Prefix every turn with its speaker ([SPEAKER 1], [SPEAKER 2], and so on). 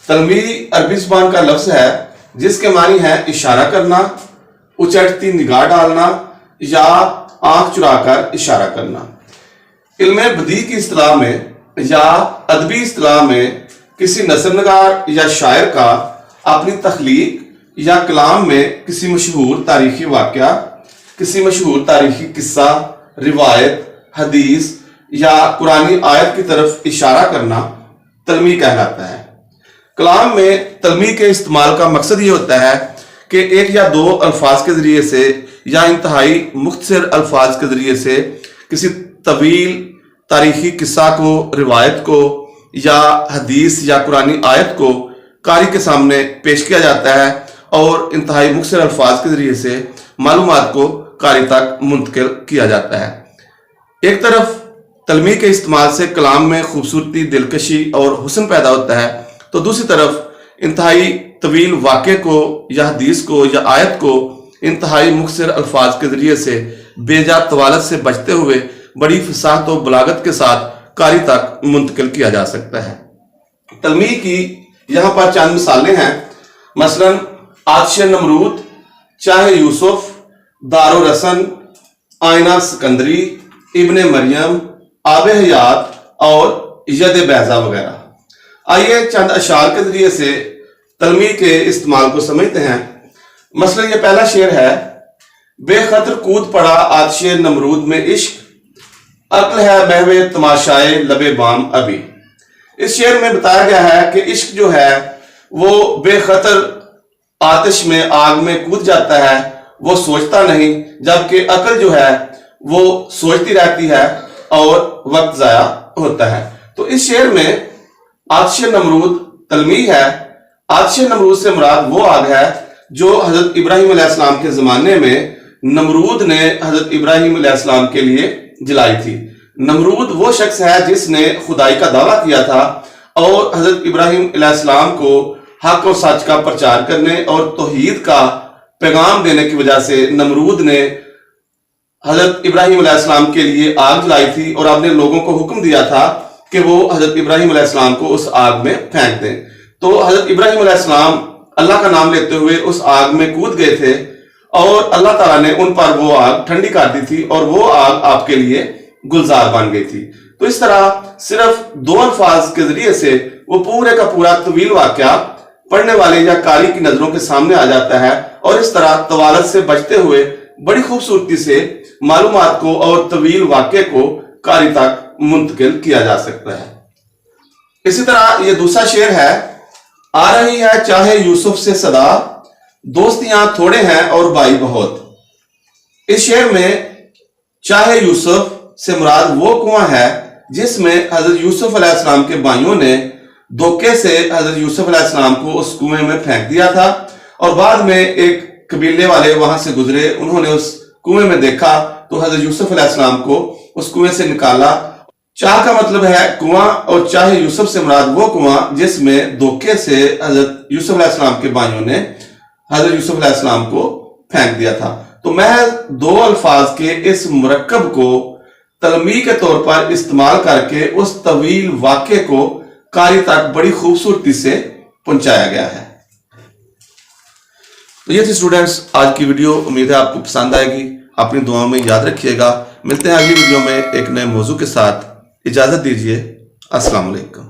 [SPEAKER 1] तलमी अरबी जुबान का लफ्ज है जिसके मानी है इशारा करना, उचटती निगाह डालना या आंख चुराकर इशारा करना। इल्म बदी की इस्तिलाह में या अदबी इस्तिलाह में किसी नसरनगार या शायर का अपनी तख्लीक या कलाम में किसी मशहूर तारीखी वाक़या, किसी मशहूर तारीखी किस्सा, रिवायत, हदीस या कुरानी आयत की तरफ इशारा करना तलमी कहलाता है। कलाम में तलमी के इस्तेमाल का मकसद ये होता है कि एक या दो अल्फाज के ज़रिए से या इंतहाई मुख्तसर अल्फाज के ज़रिए से किसी तवील तारीखी किस्सा को, रिवायत को या हदीस या कुरानी आयत को कारी के सामने पेश किया जाता है और इंतहाई मुख्तसर अल्फाज के ज़रिए से मालूमात को कारी तक मुंतकिल किया जाता है। एक तरफ तलमी के इस्तेमाल से कलाम में खूबसूरती, दिलकशी और हुस्न पैदा होता है, तो दूसरी तरफ इंतहाई तवील वाक़े को या हदीस को या आयत को इंतहाई मुख्तसर अल्फाज के ज़रिए से बेजा तवालत से बचते हुए बड़ी फसाहत और बलागत के साथ कारी तक मुंतकिल किया जा सकता है। तलमी की यहाँ पर चंद मिसालें हैं। मसलन आतिश नमरूद, चाहे यूसुफ, दारो रसन, आयना सिकंदरी, इब्ने मरियम, आब हयात और यद बैजा वगैरह। आइए चंद अशार के जरिए से तलमी के इस्तेमाल को समझते हैं। मसलन ये पहला शेर है, बेखतर कूद पड़ा आतिश नमरूद में इश्क, अक्ल है महवे तमाशाए लबे बाम अभी। इस शेर में बताया गया है कि इश्क जो है वो बेखतर आतिश में, आग में कूद जाता है, वो सोचता नहीं, जबकि अक्ल जो है वो सोचती रहती है और वक्त जाया होता है। तो इस शेर में आतिश नमरूद तलमी है। आतिश नमरूद से मुराद वो आग है जो हजरत इब्राहिम अलैहिस्सलाम के जमाने में नमरूद ने हजरत इब्राहिम अलैहिस्सलाम के लिए जलाई थी। नमरूद वो शख्स है जिसने खुदाई का दावा किया था और हजरत इब्राहिम अलैहिस्सलाम को हक और सच का प्रचार करने और तौहीद का पैगाम देने की वजह से नमरूद ने हजरत इब्राहिम अलैहिस्सलाम के लिए आग जलाई थी और आपने लोगों को हुक्म दिया था कि वो हजरत इब्राहिम अलैहिस्सलाम को उस आग में फेंक दें। तो हजरत इब्राहिम अलैहिस्सलाम अल्लाह का नाम लेते हुए उस आग में कूद गए थे और अल्लाह ताला ने उन पर वो आग ठंडी कर दी थी और वो आग आपके लिए गुलजार बन गई थी। तो इस तरह सिर्फ दो अल्फाज के जरिए से वो पूरे का पूरा तवील वाक़या पढ़ने वाले या कारी की नजरों के सामने आ जाता है और इस तरह तवालत से बचते हुए बड़ी खूबसूरती से मालूमात को और तवील वाक़े को कारी तक मुंतकिल किया जा सकता है। इसी तरह ये दूसरा शेर है, आ रही है चाहे यूसुफ से सदा, दोस्तियां थोड़े हैं और भाई बहुत। इस शेर में चाहे यूसुफ से मुराद वो कुआं है जिसमें हजरत यूसुफ अलैहिस्सलाम के भाइयों ने धोखे से हजरत यूसुफ अलैहिस्सलाम को उस कुएं में फेंक दिया था और बाद में एक कबीले वाले वहां से गुजरे, उन्होंने उस कुएं में देखा तो हजरत यूसुफ अलैहिस्सलाम को उस कुएं से निकाला। चाह का मतलब है कुआं और चाहे यूसुफ से मुराद वो कुआं जिसमें धोखे से हजरत यूसुफ अलैहिस्सलाम के भाइयों ने हजरत यूसुफ अलैहिस्सलाम को फेंक दिया था। तो महज दो अल्फाज के इस मुरक्कब को तलमी के तौर पर इस्तेमाल करके उस तवील वाक़े को कारी तक बड़ी खूबसूरती से पहुंचाया गया है। तो ये थी स्टूडेंट्स आज की वीडियो। उम्मीद है आपको पसंद आएगी। अपनी दुआओं में याद रखिएगा। मिलते हैं अगली वीडियो में एक नए मौजू के साथ। इजाजत दीजिए। अस्सलाम वालेकुम।